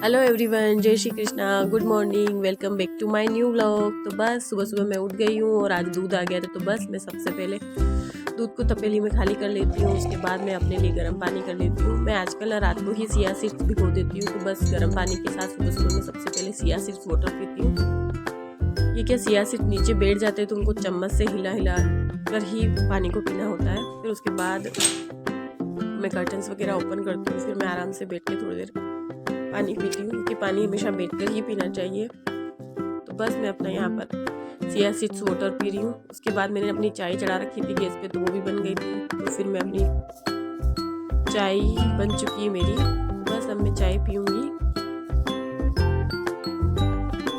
Hello everyone, जय Shri Krishna, good morning, welcome back to my new vlog. तो बस सुबह सुबह मैं उठ गई हूँ और आज दूध आ गया था। तो बस मैं सबसे पहले दूध को तपेली में खाली कर लेती हूँ। उसके बाद मैं अपने लिए गर्म पानी कर लेती हूँ। मैं आजकल रात को ही चिया सीड्स भिगो देती हूँ। तो बस गर्म पानी के साथ सुबह सुबह मैं सबसे पहले चिया सीड्स वाटर पीती हूँ। ये क्या, चिया सीड्स नीचे बैठ जाते हैं तो उनको चम्मच से हिला हिला कर ही पानी को पीना होता है। फिर उसके बाद मैं कर्टन्स वगैरह ओपन करती हूँ। फिर मैं आराम से बैठ के थोड़ी देर पानी पीती हूँ, क्योंकि पानी हमेशा बैठकर ही पीना चाहिए। तो बस मैं अपना यहाँ पर चिया सीड्स वाटर पी रही हूँ। उसके बाद मैंने अपनी चाय चढ़ा रखी थी गैस पे, तो वो भी बन गई थी। तो फिर मैं अपनी चाय बन चुकी है मेरी। बस अब मैं चाय पीऊँगी।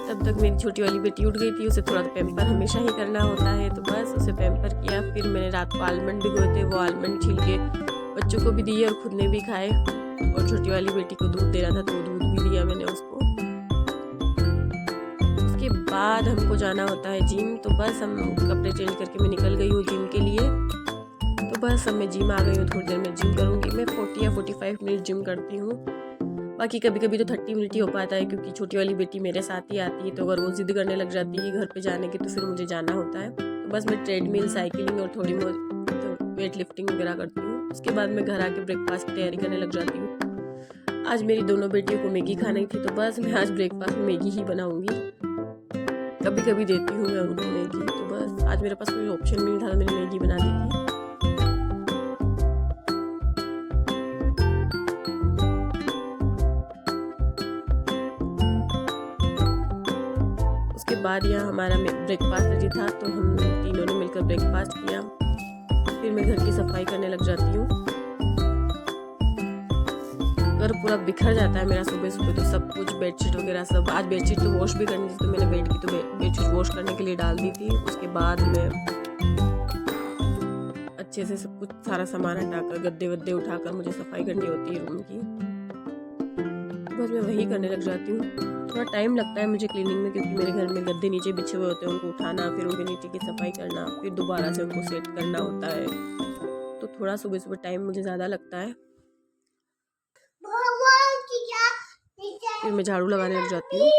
तब तक मेरी छोटी वाली बेटी उठ गई थी। उसे थोड़ा तो पैम्पर हमेशा ही करना होता है, तो बस उसे पैम्पर किया। फिर मैंने रात को आलमंड भिगोए थे, वो आलमंड छील के बच्चों को भी दिए और खुद ने भी खाए। और छोटी वाली बेटी को दूध देना था तो दूध भी दिया मैंने उसको। उसके बाद हमको जाना होता है जिम। तो बस हम कपड़े चेंज करके मैं निकल गई हूँ जिम के लिए। तो बस अब मैं जिम आ गई हूँ, थोड़ी देर में जिम करूँगी। मैं 40 या 45 मिनट जिम करती हूँ। बाकी कभी कभी तो 30 मिनट ही हो पाता है, क्योंकि छोटी वाली बेटी मेरे साथ ही आती है। तो अगर वो जिद करने लग जाती है घर पे जाने की, तो फिर मुझे जाना होता है। तो बस मैं ट्रेडमिल, साइकिलिंग और थोड़ी बहुत वेट लिफ्टिंग वगैरह करती हूँ। उसके बाद मैं घर आके ब्रेकफास्ट की तैयारी करने लग जाती हूँ। आज मेरी दोनों बेटियों को मैगी खानी थी, तो बस मैं आज ब्रेकफास्ट में मैगी ही बनाऊंगी। कभी कभी देती हूँ मैं उनको मैगी। तो बस आज मेरे पास कोई ऑप्शन नहीं था, तो मैंने मैगी बना दी थी। उसके बाद यहाँ हमारा ब्रेकफास्ट रेडी था, तो हम तीनों ने मिलकर ब्रेकफास्ट किया। फिर मैं घर की सफाई करने लग जाती हूँ। घर पूरा बिखर जाता है मेरा सुबह सुबह, तो सब कुछ बेडशीट वगैरह सब। आज बेडशीट तो वॉश भी करनी थी, तो मैंने बेड की तो बेडशीट वॉश करने के लिए डाल दी थी। उसके बाद मैं अच्छे से सब कुछ सारा सामान हटाकर गद्दे वद्दे उठाकर मुझे सफाई करनी होती है रूम की। बस मैं वही करने लग जाती हूँ। थोड़ा टाइम लगता है मुझे क्लीनिंग में, क्योंकि मेरे घर में गद्दे नीचे बिछे हुए होते हैं, उनको उठाना, फिर उनके नीचे की सफाई करना, फिर दोबारा से उनको सेट करना होता है। तो थोड़ा सुबह सुबह टाइम मुझे ज़्यादा लगता है। फिर मैं झाड़ू लगाने लग जाती हूँ।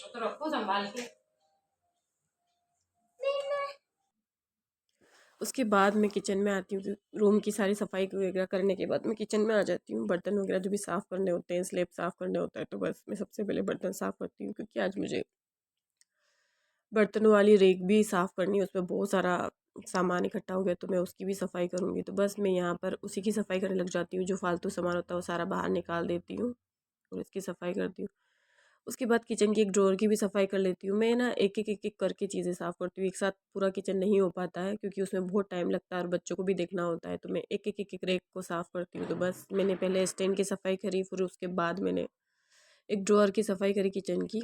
तो रखो संभाल के। उसके बाद मैं किचन में आती हूँ। रूम की सारी सफाई वगैरह करने के बाद मैं किचन में आ जाती हूँ। बर्तन वगैरह जो भी साफ़ करने होते हैं, स्लैब साफ़ करने होता है, तो बस मैं सबसे पहले बर्तन साफ़ करती हूँ, क्योंकि आज मुझे बर्तनों वाली रेक भी साफ़ करनी है। उसमें बहुत सारा सामान इकट्ठा हो गया, तो मैं उसकी भी सफाई करूँगी। तो बस मैं यहाँ पर उसी की सफाई करने लग जाती हूँ। जो फालतू सामान होता है वो सारा बाहर निकाल देती हूँ और इसकी सफाई करती हूँ। उसके बाद किचन की एक ड्रॉअर की भी सफाई कर लेती हूँ। मैं ना एक एक करके चीज़ें साफ़ करती हूँ। एक साथ पूरा किचन नहीं हो पाता है, क्योंकि उसमें बहुत टाइम लगता है और बच्चों को भी देखना होता है। तो मैं एक एक रैक को साफ़ करती हूँ। तो बस मैंने पहले स्टैंड की सफाई करी, फिर उसके बाद मैंने एक ड्रॉअर की सफाई करी किचन की।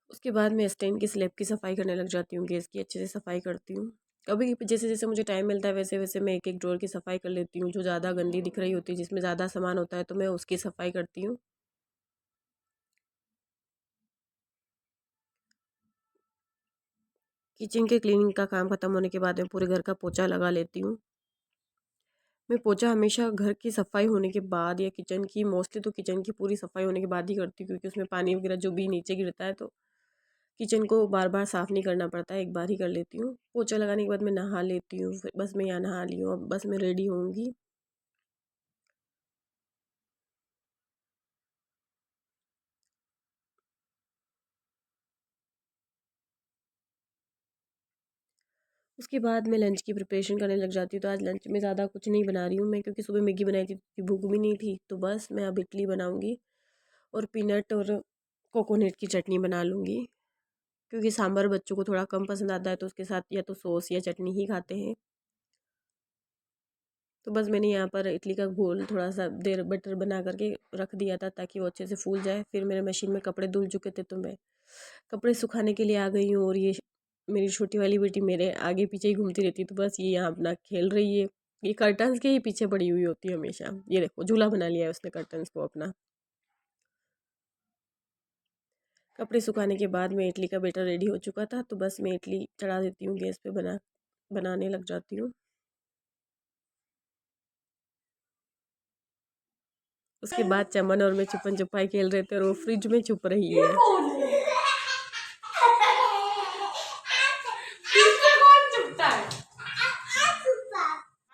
उसके बाद मैं स्टैंड की स्लैब की सफाई करने लग जाती हूँ। गैस की अच्छे से सफाई करती हूँ। कभी जैसे जैसे मुझे टाइम मिलता है, वैसे वैसे मैं एक एक ड्रॉअर की सफाई कर लेती हूँ। जो ज़्यादा गंदी दिख रही होती है, जिसमें ज़्यादा सामान होता है, तो मैं उसकी सफाई करती हूँ। किचन के क्लीनिंग का काम खत्म होने के बाद मैं पूरे घर का पोछा लगा लेती हूँ। मैं पोछा हमेशा घर की सफाई होने के बाद, या किचन की, मोस्टली तो किचन की पूरी सफाई होने के बाद ही करती हूँ, क्योंकि उसमें पानी वगैरह जो भी नीचे गिरता है, तो किचन को बार बार साफ़ नहीं करना पड़ता है, एक बार ही कर लेती हूँ। पोछा लगाने के बाद मैं नहा लेती हूँ। फिर बस मैं यहाँ नहा ली हूँ, अब बस मैं रेडी होंगी। उसके बाद मैं लंच की प्रिपरेशन करने लग जाती हूँ। तो आज लंच में ज़्यादा कुछ नहीं बना रही हूँ मैं, क्योंकि सुबह मैगी बनाई थी तो भूख भी नहीं थी। तो बस मैं अब इडली बनाऊँगी और पीनट और कोकोनट की चटनी बना लूँगी, क्योंकि सांभर बच्चों को थोड़ा कम पसंद आता है, तो उसके साथ या तो सॉस या चटनी ही खाते हैं। तो बस मैंने यहाँ पर इडली का घोल थोड़ा सा देर बटर बना करके रख दिया था ताकि वो अच्छे से फूल जाए। फिर मेरे मशीन में कपड़े धुल चुके थे तो मैं कपड़े सुखाने के लिए आ गई हूँ। और ये मेरी छोटी वाली बेटी मेरे आगे पीछे ही घूमती रहती है, तो बस ये यहाँ अपना खेल रही है। ये कर्टन्स के ही पीछे पड़ी हुई होती है हमेशा। ये देखो झूला बना लिया है उसने कर्टन्स को अपना। कपड़े सुखाने के बाद में इडली का बैटर रेडी हो चुका था, तो बस मैं इडली चढ़ा देती हूँ गैस पे, बनाने लग जाती हूँ। उसके बाद चमन और मैं छुपन छुपाई खेल रहे थे और वो फ्रिज में छुप रही है।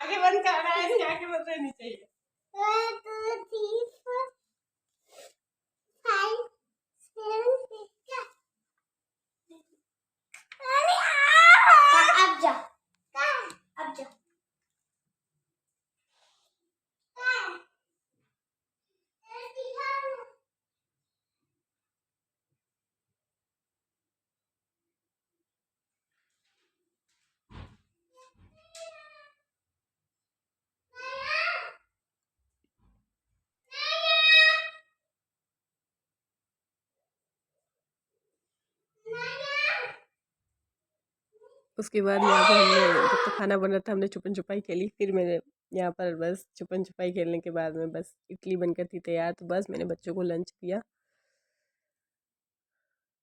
आगे बंद करना है, इसके आगे बंद रहनी चाहिए। अब जा, अब जा। उसके बाद यहाँ पे हमने जब तक खाना बन रहा था हमने छुपन छुपाई खेली। फिर मैंने यहाँ पर बस छुपन छुपाई खेलने के बाद में बस इडली बनकर थी तैयार, तो बस मैंने बच्चों को लंच दिया।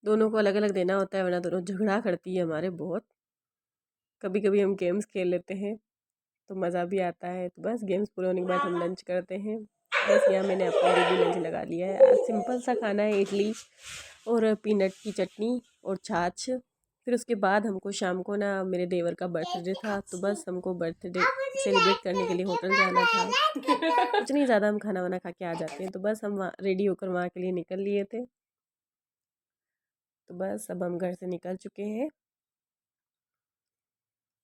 दोनों को अलग अलग देना होता है वरना दोनों झगड़ा करती है हमारे बहुत। कभी कभी हम गेम्स खेल लेते हैं तो मज़ा भी आता है। तो बस गेम्स पूरे होने के बाद हम लंच करते हैं। बस यहाँ मैंने अपने लिए भी लंच लगा लिया है। आज सिंपल सा खाना है, इडली और पीनट की चटनी और छाछ। फिर उसके बाद हमको शाम को ना मेरे देवर का बर्थडे था, तो बस हमको बर्थडे सेलिब्रेट करने के लिए होटल जाना था। कुछ नहीं ज़्यादा, हम खाना वाना खा के आ जाते हैं। तो बस हम रेडी होकर वहाँ के लिए निकल लिए थे। तो बस अब हम घर से निकल चुके हैं।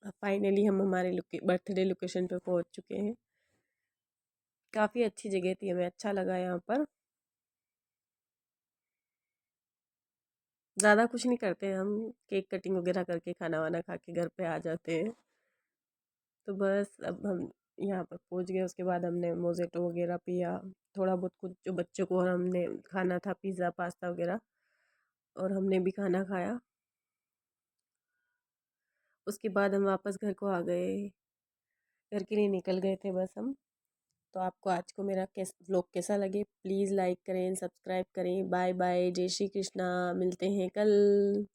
फाइनली हम हमारे बर्थडे लोकेशन पे पहुँच चुके हैं। काफ़ी अच्छी जगह थी, हमें अच्छा लगा यहाँ पर। ज़्यादा कुछ नहीं करते हैं हम, केक कटिंग वगैरह करके खाना वाना खा के घर पे आ जाते हैं। तो बस अब हम यहाँ पर पहुँच गए। उसके बाद हमने मोज़ेटो वगैरह पिया, थोड़ा बहुत कुछ जो बच्चों को हमने खाना था, पिज़्ज़ा पास्ता वगैरह, और हमने भी खाना खाया। उसके बाद हम वापस घर को आ गए, घर के लिए निकल गए थे बस हम। तो आपको आज को मेरा व्लॉग कैसा लगे प्लीज़ लाइक करें, सब्सक्राइब करें। बाय बाय, जय श्री कृष्णा, मिलते हैं कल।